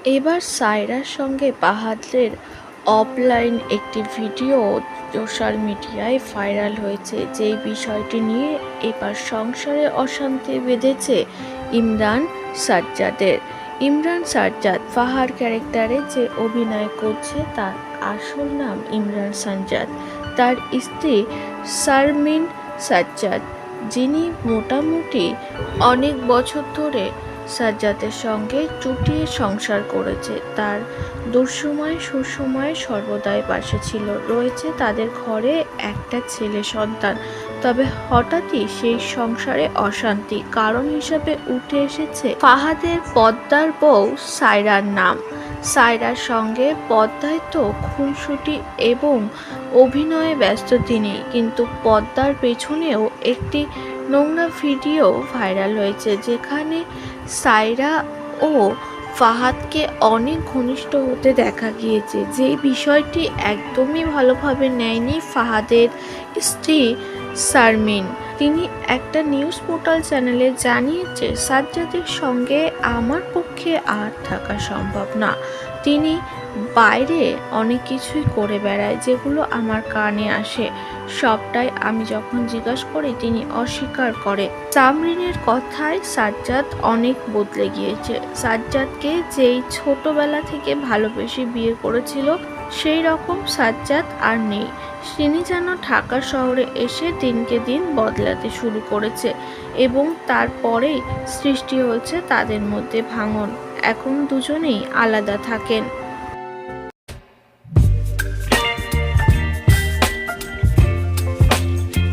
এবার সায়রার সঙ্গে ফাহাদের অফলাইন একটি ভিডিও সোশ্যাল মিডিয়ায় ভাইরাল হয়েছে, যেই বিষয়টি নিয়ে এবার সংসারে অশান্তি বেঁধেছে ইমরান সাজ্জাদের। ইমরান সাজ্জাদ ফাহার ক্যারেক্টারে যে অভিনয় করছে তার আসল নাম ইমরান সাজ্জাদ। তার স্ত্রী শারমিন সাজ্জাদ, যিনি মোটামুটি অনেক বছর ধরে সাজ্জাদের সঙ্গে চুটিয়ে সংসার করেছে। তার দুঃসময় সুসময়ে সর্বদাই পাশে ছিল। রয়েছে তাদের ঘরে একটা ছেলে সন্তান। তবে হঠাৎই সেই সংসারে অশান্তি কারণ হিসাবে উঠে এসেছে ফাহাদের পদ্মার বউ সায়রার নাম। সায়রার সঙ্গে পদ্মায় তো খুনসুটি এবং অভিনয়ে ব্যস্ত তিনি, কিন্তু পদ্মার পেছনেও একটি নোংরা ভিডিও ভাইরাল হয়েছে, যেখানে সায়রা ও ফাহাদকে অনেক ঘনিষ্ঠ হতে দেখা গিয়েছে। যেই বিষয়টি একদমই ভালোভাবে নেয়নি ফাহাদের স্ত্রী শারমিন। তিনি একটা নিউজ পোর্টাল চ্যানেলে জানিয়েছে, সাজ্জাদের সঙ্গে আমার পক্ষে আর থাকা সম্ভব না। তিনি বাইরে অনেক কিছুই করে বেড়ায়, যেগুলো আমার কানে আসে। সবটাই আমি যখন জিজ্ঞাসা করি তিনি অস্বীকার করে। তামরিনের কথায় সাজ্জাদ অনেক বদলে গিয়েছে। সাজ্জাদকে যেই ছোটবেলা থেকে ভালোবেসে বিয়ে করেছিল সেই রকম সাজ্জাদ আর নেই। তিনি যেন ঢাকা শহরে এসে দিনকে দিন বদলাতে শুরু করেছে এবং তারপরেই সৃষ্টি হয়েছে তাদের মধ্যে ভাঙন। এখন দুজনেই আলাদা থাকেন।